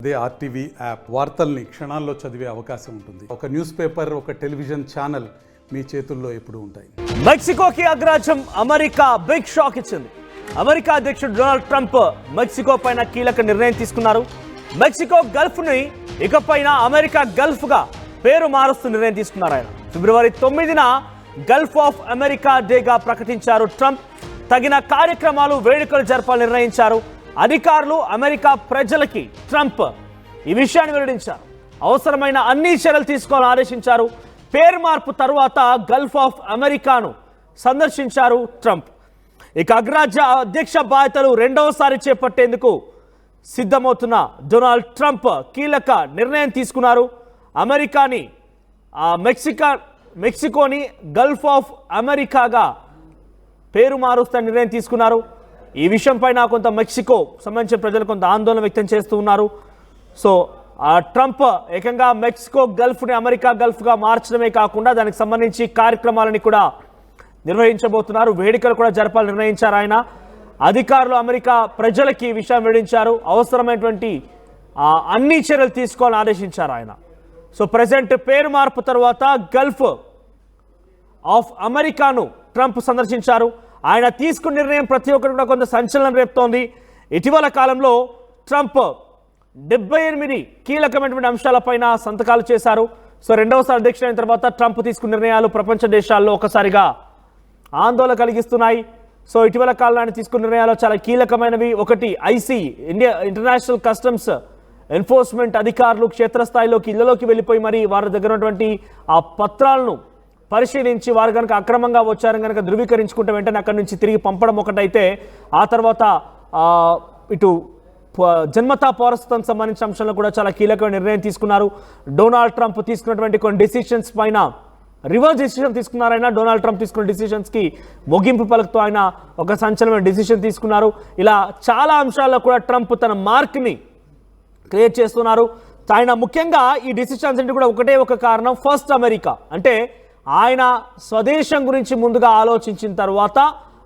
అదే RTV app వార్తల్ని క్షణాల్లో చదివే అవకాశం ఉంటుంది. ఒక న్యూస్ పేపర్, ఒక టెలివిజన్ ఛానల్ మీ చేతుల్లో ఎప్పుడూ ఉంటాయి. మెక్సికోకి అగ్రరాజ్యం అమెరికా బిగ్ షాక్ ఇచ్చింది. అమెరికా అధ్యక్షుడు డొనాల్డ్ ట్రంప్ మెక్సికో పైన కీలక నిర్ణయం తీసుకున్నారు. మెక్సికో గల్ఫ్ ని ఇకపైన అమెరికా గల్ఫ్ గా పేరు మారుస్తూ నిర్ణయం తీసుకున్నారు. ఆయన ఫిబ్రవరి 9న గల్ఫ్ ఆఫ్ అమెరికా డేగా ప్రకటించారు. ట్రంప్ తగిన కార్యక్రమాలు, వేడుకలు జరపాలని నిర్ణయించారు. అధికారులు, అమెరికా ప్రజలకి ట్రంప్ ఈ విషయాన్ని వెల్లడించారు. అవసరమైన అన్ని చర్యలు తీసుకోవాలని ఆదేశించారు. పేరు మార్పు తరువాత గల్ఫ్ ఆఫ్ అమెరికాను సందర్శించారు ట్రంప్. ఇక అగ్రరాజ్య అధ్యక్ష బాధ్యతలు రెండవసారి చేపట్టేందుకు సిద్ధమవుతున్న డొనాల్డ్ ట్రంప్ కీలక నిర్ణయం తీసుకున్నారు. అమెరికాని మెక్సికోని గల్ఫ్ ఆఫ్ అమెరికాగా పేరు మారుస్తా నిర్ణయం తీసుకున్నారు. ఈ విషయం పైన కొంత మెక్సికో సంబంధించిన ప్రజలు కొంత ఆందోళన వ్యక్తం చేస్తూ ఉన్నారు. సో ట్రంప్ ఏకంగా మెక్సికో గల్ఫ్ని అమెరికా గల్ఫ్గా మార్చడమే కాకుండా దానికి సంబంధించి కార్యక్రమాలని కూడా నిర్వహించబోతున్నారు. వేడుకలు కూడా జరపాలని నిర్ణయించారు ఆయన. అధికారులు, అమెరికా ప్రజలకి ఈ విషయం వెల్లడించారు. అవసరమైనటువంటి అన్ని చర్యలు తీసుకోవాలని ఆదేశించారు ఆయన. సో ప్రజెంట్ పేరు మార్పు తర్వాత గల్ఫ్ ఆఫ్ అమెరికాను ట్రంప్ సందర్శించారు. ఆయన తీసుకున్న నిర్ణయం ప్రతి ఒక్కరు కూడా కొంత సంచలనం రేపుతోంది. ఇటీవల కాలంలో ట్రంప్ 78 కీలకమైనటువంటి అంశాలపైన సంతకాలు చేశారు. సో రెండవసారి అధ్యక్షుడైన తర్వాత ట్రంప్ తీసుకున్న నిర్ణయాలు ప్రపంచ దేశాల్లో ఒకసారిగా ఆందోళన కలిగిస్తున్నాయి. సో ఇటీవల కాలంలో ఆయన తీసుకున్న నిర్ణయాలు చాలా కీలకమైనవి. ఒకటి, ఐసీ ఇంటర్నేషనల్ కస్టమ్స్ ఎన్ఫోర్స్మెంట్ అధికారులు క్షేత్రస్థాయిలోకి, ఇళ్లలోకి వెళ్ళిపోయి మరి వారి దగ్గర ఉన్నటువంటి ఆ పత్రాలను పరిశీలించి వారు కనుక అక్రమంగా వచ్చారని కనుక ధృవీకరించుకుంటే వెంటనే అక్కడి నుంచి తిరిగి పంపడం ఒకటైతే, ఆ తర్వాత ఇటు జన్మతా పౌరసత్వం సంబంధించిన అంశంలో కూడా చాలా కీలకమైన నిర్ణయం తీసుకున్నారు. డొనాల్డ్ ట్రంప్ తీసుకున్నటువంటి కొన్ని డిసిషన్స్ పైన రివర్స్ డిసిషన్ తీసుకున్నారు. ఆయన డొనాల్డ్ ట్రంప్ తీసుకున్న డిసిషన్స్కి ముగింపు పలుకుతూ ఆయన ఒక సంచలనమైన డిసిషన్ తీసుకున్నారు. ఇలా చాలా అంశాల్లో కూడా ట్రంప్ తన మార్క్ని క్రియేట్ చేస్తున్నారు. ఆయన ముఖ్యంగా ఈ డిసిషన్స్ అంటే కూడా ఒకటే ఒక కారణం, ఫస్ట్ అమెరికా. అంటే ఆయన స్వదేశం గురించి ముందుగా ఆలోచించిన తర్వాత,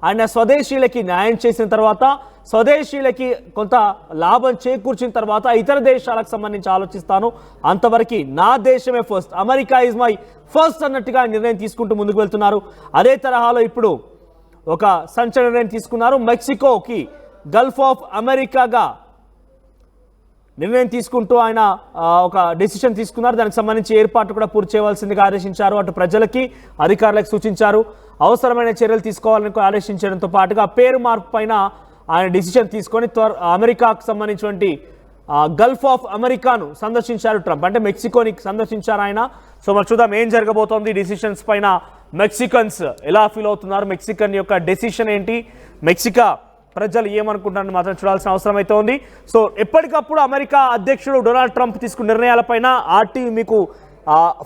ఆయన స్వదేశీయులకి న్యాయం చేసిన తర్వాత, స్వదేశీయులకి కొంత లాభం చేకూర్చిన తర్వాత ఇతర దేశాలకు సంబంధించి ఆలోచిస్తాను, అంతవరకు నా దేశమే first, America is my first అన్నట్టుగా నిర్ణయం తీసుకుంటూ ముందుకు వెళ్తున్నారు. అదే తరహాలో ఇప్పుడు ఒక సంచలన నిర్ణయం తీసుకున్నారు. మెక్సికోకి గల్ఫ్ ఆఫ్ అమెరికాగా నిర్ణయం తీసుకుంటూ ఆయన ఒక డెసిషన్ తీసుకున్నారు. దానికి సంబంధించి ఏర్పాటు కూడా పూర్తి చేయవలసిందిగా ఆదేశించారు. అటు ప్రజలకి, అధికారులకు సూచించారు. అవసరమైన చర్యలు తీసుకోవాలని ఆదేశించడంతో పాటుగా పేరు మార్పు పైన ఆయన డెసిషన్ తీసుకొని అమెరికాకు సంబంధించినటువంటి గల్ఫ్ ఆఫ్ అమెరికాను సందర్శించారు ట్రంప్. అంటే మెక్సికోని సందర్శించారు ఆయన. సో మరి చూద్దాం ఏం జరగబోతోంది. డిసిషన్స్ పైన మెక్సికన్స్ ఎలా ఫీల్ అవుతున్నారు, మెక్సికన్ యొక్క డెసిషన్ ఏంటి, మెక్సికా ప్రజలు ఏమనుకుంటారని మాత్రం చూడాల్సిన అవసరం అయితే ఉంది. సో ఎప్పటికప్పుడు అమెరికా అధ్యక్షుడు డొనాల్డ్ ట్రంప్ తీసుకున్న నిర్ణయాలపైన ఆర్టీవీ మీకు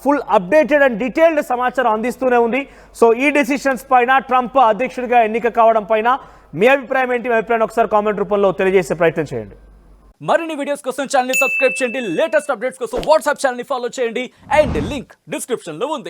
ఫుల్ అప్డేటెడ్ అండ్ డీటెయిల్డ్ సమాచారం అందిస్తూనే ఉంది. సో ఈ డెసిషన్స్ పైన, ట్రంప్ అధ్యక్షుడిగా ఎన్నిక కావడం పైన మీ అభిప్రాయం ఏంటి? మీ అభిప్రాయం ఒకసారి కామెంట్ రూపంలో తెలియజేసే ప్రయత్నం చేయండి. మరిన్ని వీడియోస్ కోసం ఛానల్ ని సబ్స్క్రైబ్ చేయండి. లేటెస్ట్ అప్డేట్స్ కోసం వాట్సాప్ ఛానల్ ని ఫాలో చేయండి. అండ్ లింక్ డిస్క్రిప్షన్ లో ఉంది.